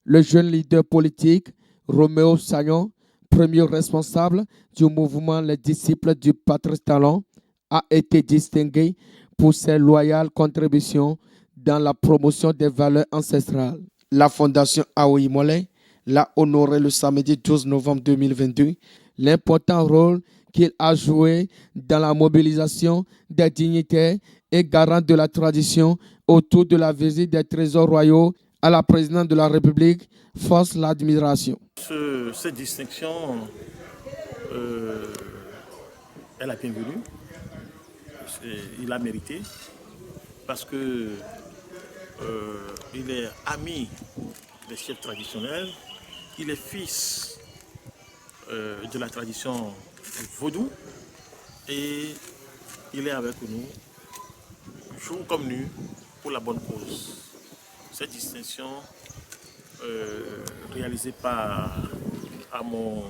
Le jeune leader politique, Roméo Sagnon, premier responsable du mouvement Les Disciples du Patrice Talon, a été distingué pour ses loyales contributions dans la promotion des valeurs ancestrales. La Fondation Aoi Mollet l'a honoré le samedi 12 novembre 2022. L'important rôle qu'il a joué dans la mobilisation des dignitaires et garant de la tradition autour de la visite des trésors royaux à la présidente de la République force l'admiration. Cette distinction est la bienvenue. Il a mérité parce que il est ami des chefs traditionnels, il est fils de la tradition vaudou et il est avec nous, jour comme nuit, pour la bonne cause. Cette distinction réalisée par Amon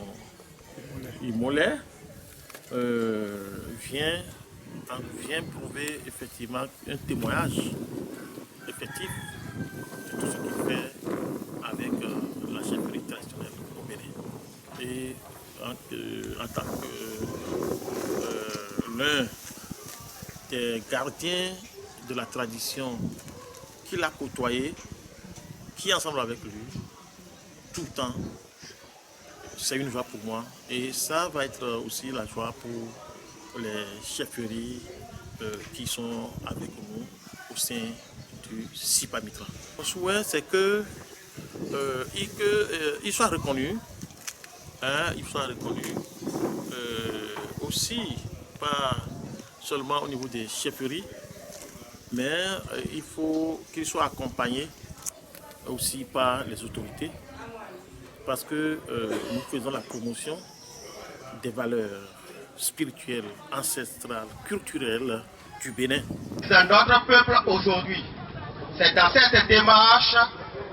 Imolet vient prouver effectivement un témoignage effectif de tout ce qu'il fait avec la chefferie traditionnelle au Bénin. Et en tant que l'un des gardiens de la tradition qu'il a côtoyé, qui est ensemble avec lui, tout le temps, c'est une joie pour moi. Et ça va être aussi la joie pour les chefferies qui sont avec nous au sein du SIPA-Mitra. Mon souhait, c'est qu'il soit reconnu, aussi pas seulement au niveau des chefferies, mais il faut qu'il soit accompagné aussi par les autorités, parce que nous faisons la promotion des valeurs spirituelles, ancestrales, culturelles du Bénin. C'est notre peuple aujourd'hui. C'est dans cette démarche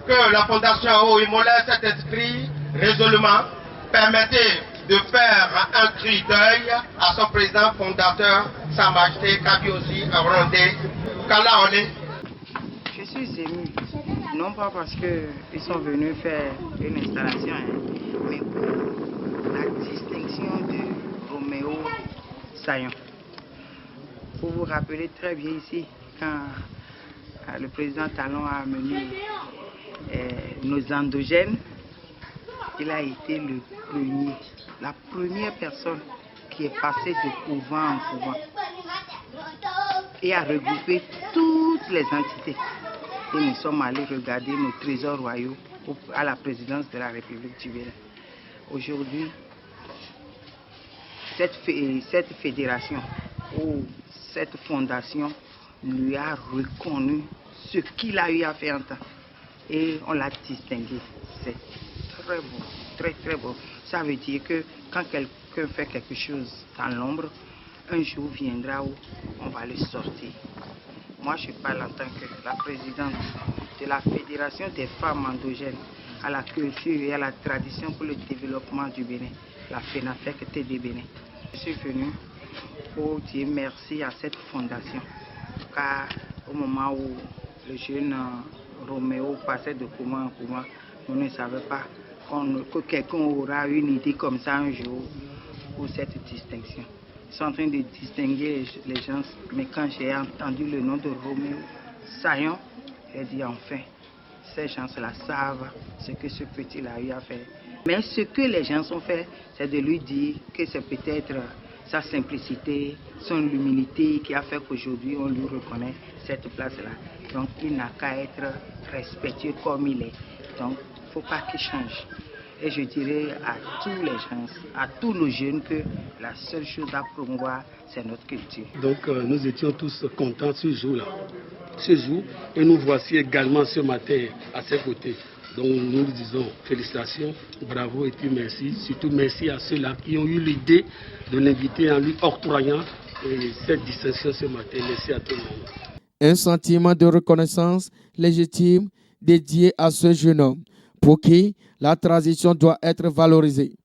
que la Fondation Aoi Mollet s'est inscrite résolument. Permettez de faire un cri d'œil à son président fondateur, Sa Majesté Kabiosi Rondé Kalaolé. Je suis ému, non pas parce qu'ils sont venus faire une installation, mais pour la distinction de Roméo Sagnon. Vous vous rappelez très bien ici, quand le président Talon a amené nos endogènes, il a été le premier, la première personne qui est passée de couvent en couvent et a regroupé toutes les entités. Et nous sommes allés regarder nos trésors royaux à la présidence de la République du Bénin. Aujourd'hui, cette fédération ou cette fondation lui a reconnu ce qu'il a eu à faire en temps. Et on l'a distingué. C'est très beau, très très beau. Ça veut dire que quand quelqu'un fait quelque chose dans l'ombre, un jour viendra où on va le sortir. Moi, je parle en tant que la présidente de la Fédération des femmes endogènes à la culture et à la tradition pour le développement du Bénin, la FENAFEC TD Bénin. Je suis venue pour dire merci à cette fondation, car au moment où le jeune Roméo passait de couvent en couvent, on ne savait pas que quelqu'un aura une idée comme ça un jour pour cette distinction. Ils sont en train de distinguer les gens, mais quand j'ai entendu le nom de Roméo Sagnon, j'ai dit enfin, ces gens-là savent ce que ce petit-là a eu à faire. Mais ce que les gens ont fait, c'est de lui dire que c'est peut-être sa simplicité, son humilité qui a fait qu'aujourd'hui on lui reconnaît cette place-là. Donc il n'a qu'à être respectueux comme il est. Donc il ne faut pas qu'il change. Et je dirais à tous les gens, à tous nos jeunes que la seule chose à promouvoir, c'est notre culture. Donc nous étions tous contents ce jour-là. Ce jour, et nous voici également ce matin à ses côtés. Donc nous lui disons félicitations, bravo et puis merci. Surtout merci à ceux-là qui ont eu l'idée de l'inviter en lui octroyant cette distinction ce matin. Merci à tout le monde. Un sentiment de reconnaissance légitime dédié à ce jeune homme pour qui la transition doit être valorisée.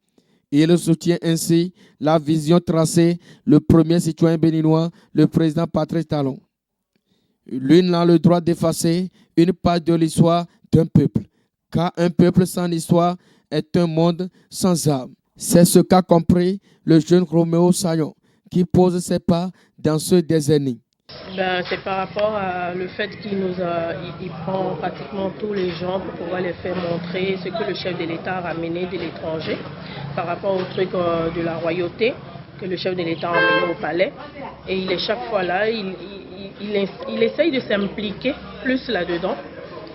Il soutient ainsi la vision tracée le premier citoyen béninois, le président Patrice Talon. L'une a le droit d'effacer une part de l'histoire d'un peuple, car un peuple sans histoire est un monde sans âme. C'est ce qu'a compris le jeune Roméo Sagnon, qui pose ses pas dans ce décennie. C'est par rapport à le fait qu'il prend pratiquement tous les gens pour pouvoir les faire montrer ce que le chef de l'État a ramené de l'étranger, par rapport au truc de la royauté que le chef de l'État a emmené au palais. Et il est chaque fois là, il essaye de s'impliquer plus là-dedans.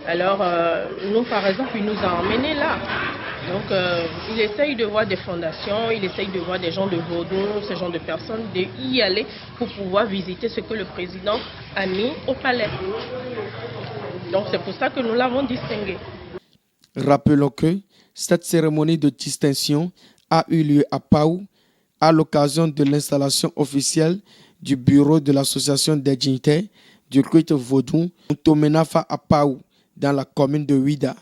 Alors, nous, par exemple, il nous a emmenés là. Donc, il essaye de voir des fondations, il essaye de voir des gens de Vaudou, ce genre de personnes, d'y aller pour pouvoir visiter ce que le président a mis au palais. Donc, c'est pour ça que nous l'avons distingué. Rappelons que cette cérémonie de distinction a eu lieu à Pau à l'occasion de l'installation officielle du bureau de l'association des dignitaires du culte Vaudou, Tomenafa à Pau, dans la commune de Ouida.